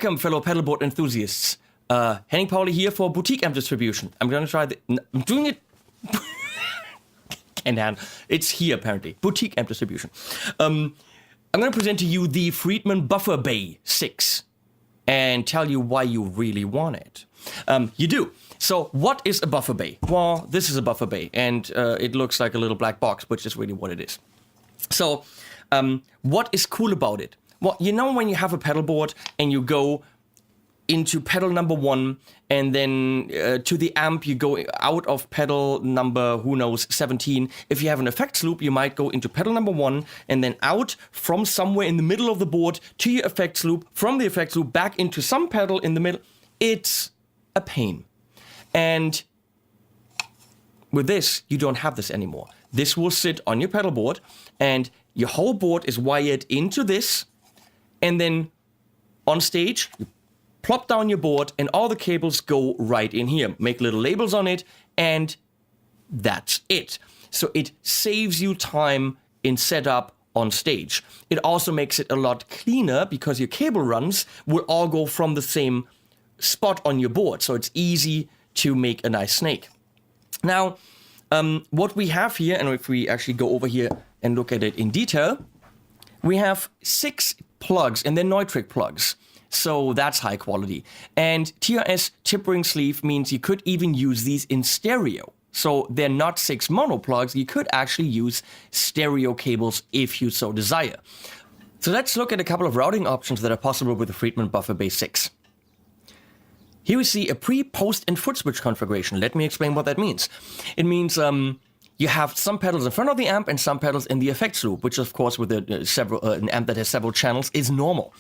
Welcome, fellow pedalboard enthusiasts. Henning Pauli here for Boutique Amp Distribution. I'm going to try I'm doing it... Can't handle. It's here, apparently. Boutique Amp Distribution. I'm going to present to you the Friedman Buffer Bay 6 and tell you why you really want it. You do. So what is a buffer bay? Well, this is a buffer bay, and it looks like a little black box, which is really what it is. So what is cool about it? Well, you know when you have a pedal board and you go into pedal number 1 and then to the amp you go out of pedal number, 17. If you have an effects loop, you might go into pedal number 1 and then out from somewhere in the middle of the board to your effects loop, from the effects loop back into some pedal in the middle. It's a pain. And with this, you don't have this anymore. This will sit on your pedal board and your whole board is wired into this. And then on stage, you plop down your board and all the cables go right in here. Make little labels on it and that's it. So it saves you time in setup on stage. It also makes it a lot cleaner because your cable runs will all go from the same spot on your board. So it's easy to make a nice snake. Now, what we have here, and if we actually go over here and look at it in detail, we have 6 plugs, and they're Neutrik plugs. So that's high quality. And TRS tip ring sleeve means you could even use these in stereo. So they're not 6 mono plugs. You could actually use stereo cables if you so desire. So let's look at a couple of routing options that are possible with the Friedman Buffer Bay 6. Here we see a pre, post, and foot switch configuration. Let me explain what that means. It means you have some pedals in front of the amp and some pedals in the effects loop, which of course with an amp that has several channels is normal.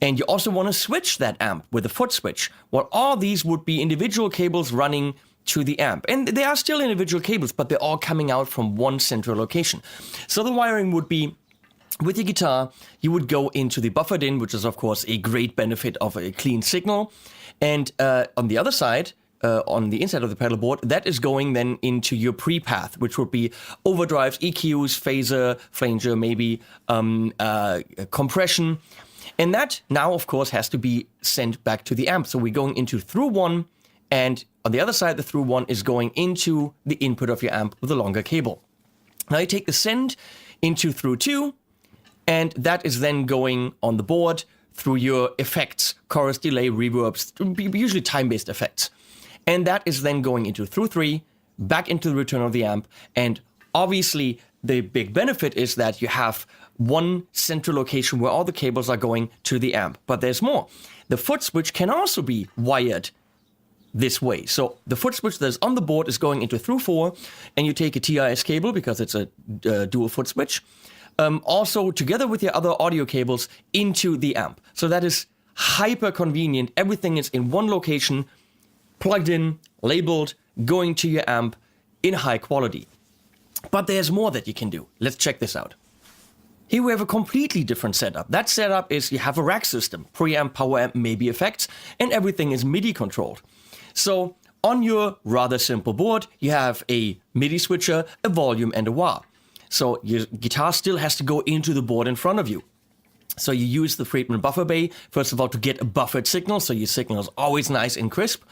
And you also want to switch that amp with a foot switch. Well, all these would be individual cables running to the amp. And they are still individual cables, but they're all coming out from one central location. So the wiring would be, with your guitar, you would go into the buffered in, which is of course a great benefit of a clean signal. And on the other side, on the inside of the pedal board, that is going then into your pre-path, which would be overdrives, EQs, phaser, flanger, maybe compression. And that now, of course, has to be sent back to the amp. So we're going into through 1, and on the other side, the through 1 is going into the input of your amp with a longer cable. Now you take the send into through 2, and that is then going on the board through your effects, chorus, delay, reverbs, usually time-based effects. And that is then going into through 3, back into the return of the amp. And obviously, the big benefit is that you have one central location where all the cables are going to the amp. But there's more. The foot switch can also be wired this way. So the foot switch that's on the board is going into through 4, and you take a TRS cable because it's a dual foot switch. Also together with your other audio cables into the amp. So that is hyper convenient. Everything is in one location, plugged in, labeled, going to your amp in high quality. But there's more that you can do. Let's check this out. Here we have a completely different setup. That setup is you have a rack system, preamp, power amp, maybe effects, and everything is MIDI controlled. So on your rather simple board, you have a MIDI switcher, a volume, and a wah. So your guitar still has to go into the board in front of you. So you use the Friedman Buffer Bay, first of all, to get a buffered signal, so your signal is always nice and crisp.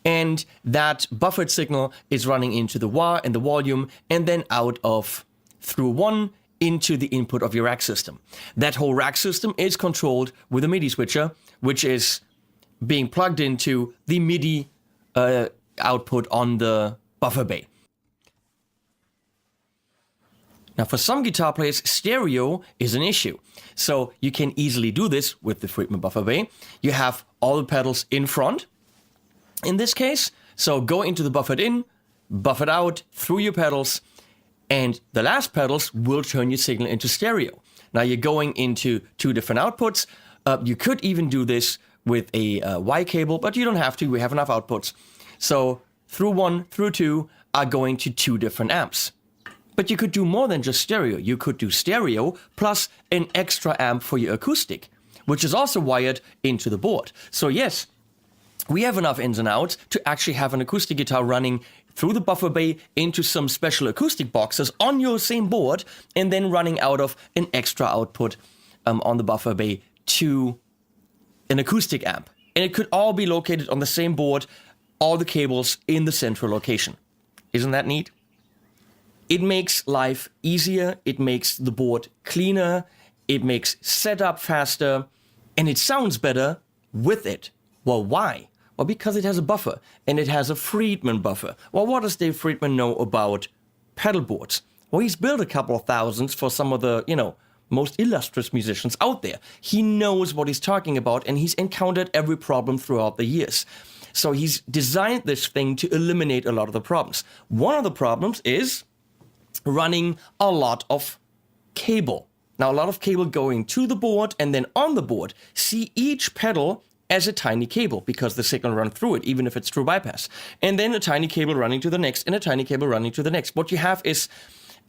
And that buffered signal is running into the wah and the volume, and then out of through 1 into the input of your rack system. That whole rack system is controlled with a MIDI switcher, which is being plugged into the MIDI output on the Buffer Bay. Now, for some guitar players, stereo is an issue. So you can easily do this with the Friedman Buffer Bay. You have all the pedals in front, in this case. So go into the buffered in, buffered out, through your pedals, and the last pedals will turn your signal into stereo. Now you're going into 2 different outputs. You could even do this with a Y cable, but you don't have to. We have enough outputs. So through 1, through 2 are going to 2 different amps. But you could do more than just stereo. You could do stereo plus an extra amp for your acoustic, which is also wired into the board. So yes, we have enough ins and outs to actually have an acoustic guitar running through the Buffer Bay into some special acoustic boxes on your same board, and then running out of an extra output on the Buffer Bay to an acoustic amp. And it could all be located on the same board, all the cables in the central location. Isn't that neat? It makes life easier, it makes the board cleaner, it makes setup faster, and it sounds better with it. Well, why? Well, because it has a buffer, and it has a Friedman buffer. Well, what does Dave Friedman know about pedal boards? Well, he's built a couple of thousands for some of the, most illustrious musicians out there. He knows what he's talking about, and he's encountered every problem throughout the years. So he's designed this thing to eliminate a lot of the problems. One of the problems is running a lot of cable. Now, a lot of cable going to the board and then on the board. See each pedal as a tiny cable because the signal runs through it, even if it's true bypass. And then a tiny cable running to the next and a tiny cable running to the next. What you have is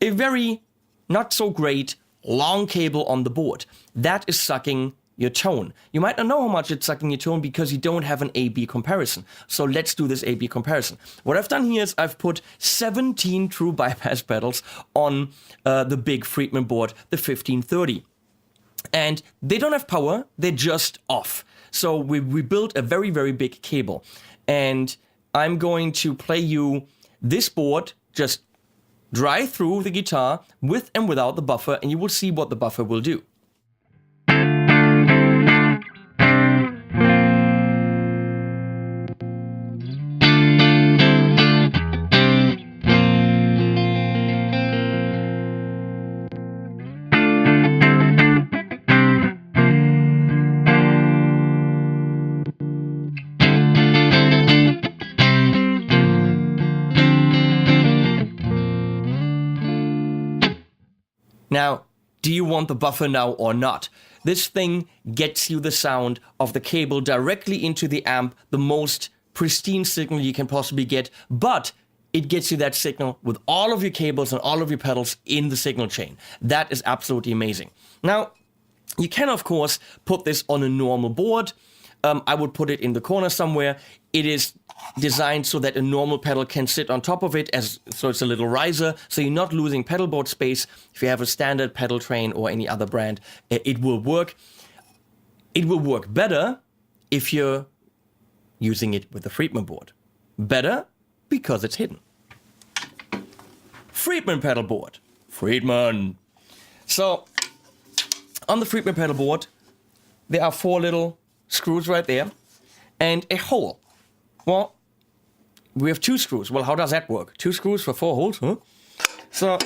a very not so great long cable on the board. That is sucking your tone. You might not know how much it's sucking your tone because you don't have an A-B comparison. So let's do this A-B comparison. What I've done here is I've put 17 true bypass pedals on the big Friedman board, the 1530. And they don't have power, they're just off. So we built a very, very big cable. And I'm going to play you this board just dry through the guitar with and without the buffer, and you will see what the buffer will do. Now, do you want the buffer now or not? This thing gets you the sound of the cable directly into the amp, the most pristine signal you can possibly get, but it gets you that signal with all of your cables and all of your pedals in the signal chain. That is absolutely amazing. Now, you can, of course, put this on a normal board. I would put it in the corner somewhere. It is designed so that a normal pedal can sit on top of it, so it's a little riser, so you're not losing pedal board space. If you have a standard pedal train or any other brand, it will work. It will work better if you're using it with the Friedman board. Better because it's hidden. Friedman pedal board. Friedman. So, on the Friedman pedal board, there are 4 little screws right there and a hole. Well, we have 2 screws. Well, how does that work? 2 screws for 4 holes, huh? So,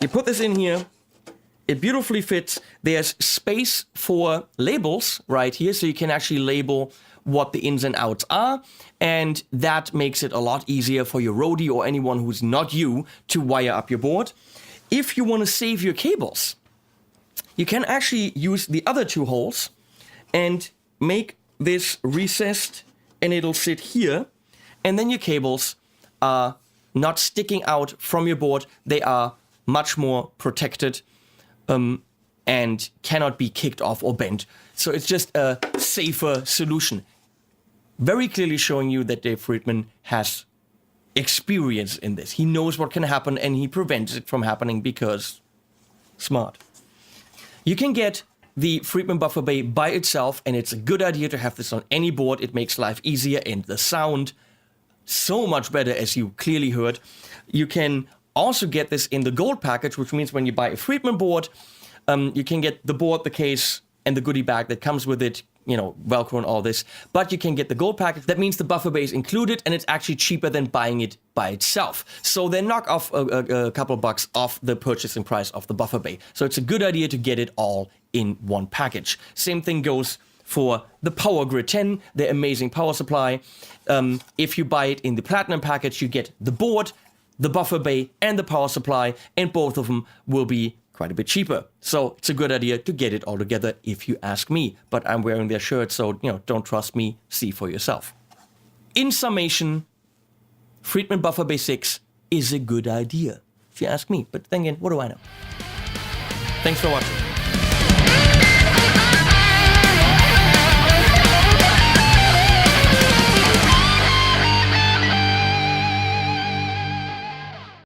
you put this in here. It beautifully fits. There's space for labels right here, so you can actually label what the ins and outs are, and that makes it a lot easier for your roadie or anyone who's not you to wire up your board. If you want to save your cables, you can actually use the other 2 holes and make this recessed, and it'll sit here, and then your cables are not sticking out from your board. They are much more protected and cannot be kicked off or bent. So it's just a safer solution. Very clearly showing you that Dave Friedman has experience in this. He knows what can happen and he prevents it from happening because smart. You can get the Friedman Buffer Bay by itself, and it's a good idea to have this on any board. It makes life easier and the sound so much better, as you clearly heard. You can also get this in the gold package, which means when you buy a Friedman board, you can get the board, the case, and the goodie bag that comes with it, you know, Velcro and all this. But you can get the gold package. That means the buffer bay is included, and it's actually cheaper than buying it by itself. So they knock off a couple of bucks off the purchasing price of the buffer bay. So it's a good idea to get it all in one package. Same thing goes for the Power Grid 10, the amazing power supply. If you buy it in the Platinum package, you get the board, the buffer bay, and the power supply, and both of them will be quite a bit cheaper. So it's a good idea to get it all together if you ask me. But I'm wearing their shirt, so don't trust me, see for yourself. In summation, Friedman Buffer Bay 6 is a good idea, if you ask me. But then again, what do I know? Thanks for watching.